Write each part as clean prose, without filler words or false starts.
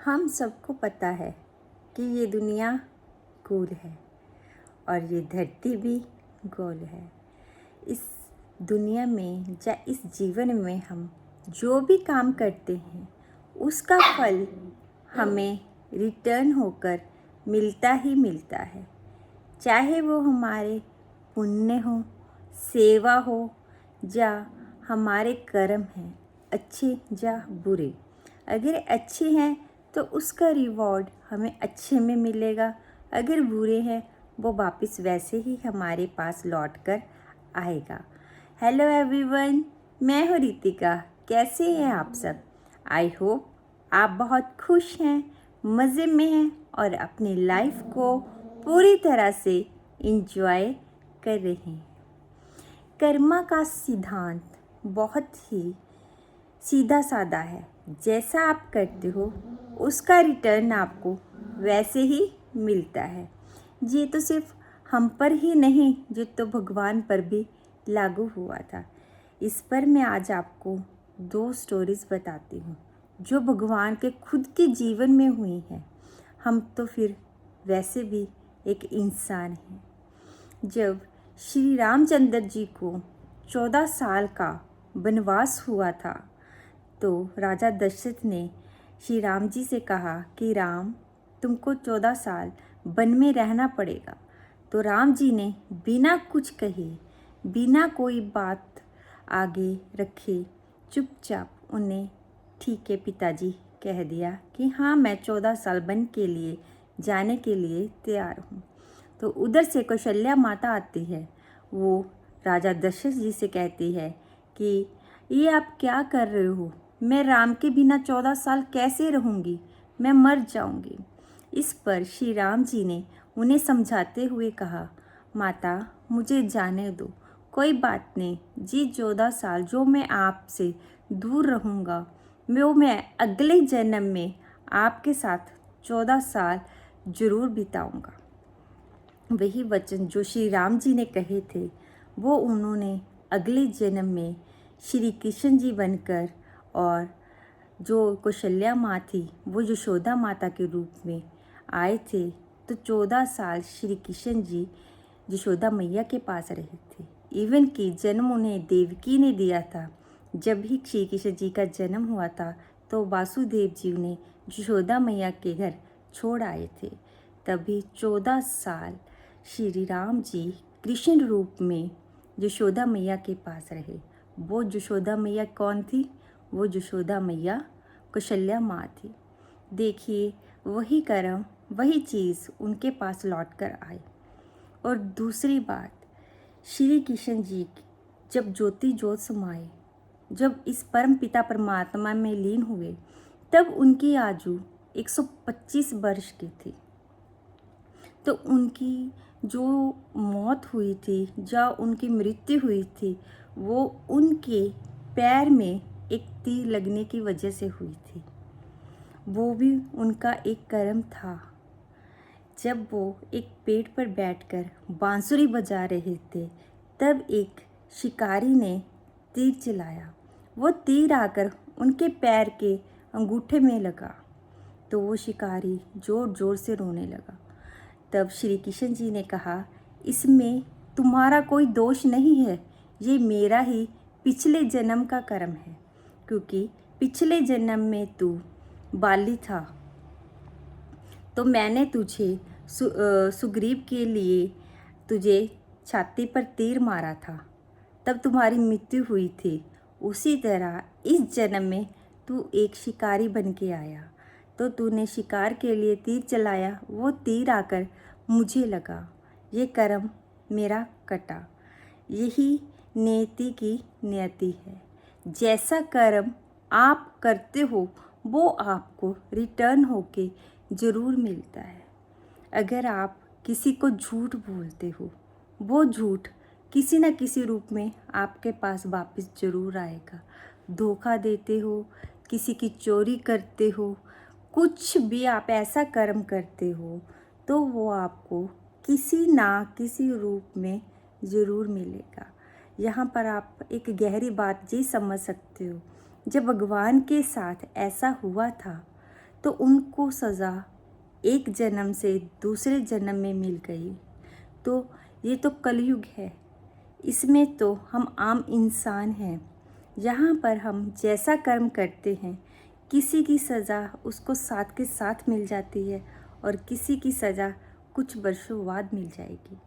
हम सबको पता है कि ये दुनिया गोल है और ये धरती भी गोल है। इस दुनिया में या इस जीवन में हम जो भी काम करते हैं उसका फल हमें रिटर्न होकर मिलता ही मिलता है, चाहे वो हमारे पुण्य हो, सेवा हो या हमारे कर्म हैं, अच्छे या बुरे। अगर अच्छे हैं तो उसका रिवॉर्ड हमें अच्छे में मिलेगा, अगर बुरे हैं वो वापस वैसे ही हमारे पास लौट कर आएगा। हेलो एवरीवन, मैं हूँ रितिका। कैसे हैं आप सब? आई होप आप बहुत खुश हैं, मज़े में हैं और अपनी लाइफ को पूरी तरह से इंजॉय कर रहे हैं। कर्मा का सिद्धांत बहुत ही सीधा साधा है। जैसा आप करते हो उसका रिटर्न आपको वैसे ही मिलता है। ये तो सिर्फ हम पर ही नहीं, ये तो भगवान पर भी लागू हुआ था। इस पर मैं आज आपको 2 स्टोरीज़ बताती हूँ जो भगवान के खुद के जीवन में हुई हैं। हम तो फिर वैसे भी एक इंसान हैं। जब श्री रामचंद्र जी को 14 साल का वनवास हुआ था तो राजा दशरथ ने श्री राम जी से कहा कि राम, तुमको 14 साल वन में रहना पड़ेगा। तो राम जी ने बिना कुछ कहे, बिना कोई बात आगे रखे, चुपचाप उन्हें ठीक है पिताजी कह दिया कि हाँ, मैं 14 साल वन के लिए जाने के लिए तैयार हूँ। तो उधर से कौशल्या माता आती है। वो राजा दशरथ जी से कहती है कि ये आप क्या कर रहे हो? मैं राम के बिना 14 साल कैसे रहूँगी? मैं मर जाऊँगी। इस पर श्री राम जी ने उन्हें समझाते हुए कहा, माता मुझे जाने दो, कोई बात नहीं जी। 14 साल जो मैं आपसे दूर रहूँगा वो मैं अगले जन्म में आपके साथ 14 साल ज़रूर बिताऊँगा। वही वचन जो श्री राम जी ने कहे थे वो उन्होंने अगले जन्म में श्री कृष्ण जी बनकर, और जो कौशल्या माँ थी वो यशोदा माता के रूप में आए थे। तो 14 साल श्री कृष्ण जी यशोदा मैया के पास रहे थे। इवन कि जन्म उन्हें देवकी ने दिया था। जब भी श्री कृष्ण जी का जन्म हुआ था तो वासुदेव जी उन्हें यशोदा मैया के घर छोड़ आए थे। तभी 14 साल श्री राम जी कृष्ण रूप में यशोदा मैया के पास रहे। वो यशोदा मैया कौन थी? वो यशोदा मैया कौशल्या माँ थी। देखिए, वही कर्म, वही चीज़ उनके पास लौट कर आई। और दूसरी बात, श्री कृष्ण जी जब ज्योति ज्योत समाए, जब इस परम पिता परमात्मा में लीन हुए, तब उनकी आयु 125 वर्ष की थी। तो उनकी जो मौत हुई थी या उनकी मृत्यु हुई थी वो उनके पैर में एक तीर लगने की वजह से हुई थी। वो भी उनका एक कर्म था। जब वो एक पेड़ पर बैठकर बांसुरी बजा रहे थे तब एक शिकारी ने तीर चलाया। वो तीर आकर उनके पैर के अंगूठे में लगा तो वो शिकारी ज़ोर ज़ोर से रोने लगा। तब श्री कृष्ण जी ने कहा, इसमें तुम्हारा कोई दोष नहीं है, ये मेरा ही पिछले जन्म का कर्म है, क्योंकि पिछले जन्म में तू बाली था तो मैंने तुझे सुग्रीव के लिए तुझे छाती पर तीर मारा था, तब तुम्हारी मृत्यु हुई थी। उसी तरह इस जन्म में तू एक शिकारी बन के आया तो तूने शिकार के लिए तीर चलाया, वो तीर आकर मुझे लगा, ये कर्म मेरा कटा। यही नियति की नियति है। जैसा कर्म आप करते हो वो आपको रिटर्न होके ज़रूर मिलता है। अगर आप किसी को झूठ बोलते हो वो झूठ किसी न किसी रूप में आपके पास वापस ज़रूर आएगा। धोखा देते हो, किसी की चोरी करते हो, कुछ भी आप ऐसा कर्म करते हो तो वो आपको किसी ना किसी रूप में ज़रूर मिलेगा। यहाँ पर आप एक गहरी बात ये समझ सकते हो, जब भगवान के साथ ऐसा हुआ था तो उनको सज़ा एक जन्म से दूसरे जन्म में मिल गई। तो ये तो कलयुग है, इसमें तो हम आम इंसान हैं। यहाँ पर हम जैसा कर्म करते हैं, किसी की सज़ा उसको साथ के साथ मिल जाती है और किसी की सज़ा कुछ वर्षों बाद मिल जाएगी,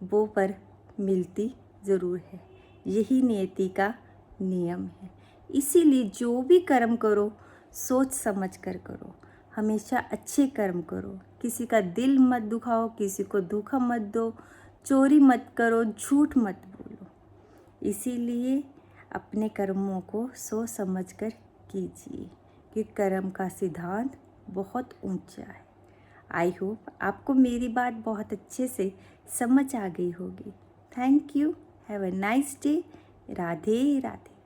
वो पर मिलती ज़रूर है। यही नियति का नियम है। इसीलिए जो भी कर्म करो सोच समझ कर करो, हमेशा अच्छे कर्म करो, किसी का दिल मत दुखाओ, किसी को धोखा मत दो, चोरी मत करो, झूठ मत बोलो। इसीलिए अपने कर्मों को सोच समझ कर कीजिए कि कर्म का सिद्धांत बहुत ऊंचा है। आई होप आपको मेरी बात बहुत अच्छे से समझ आ गई होगी। Thank you. Have a nice day. Radhe Radhe.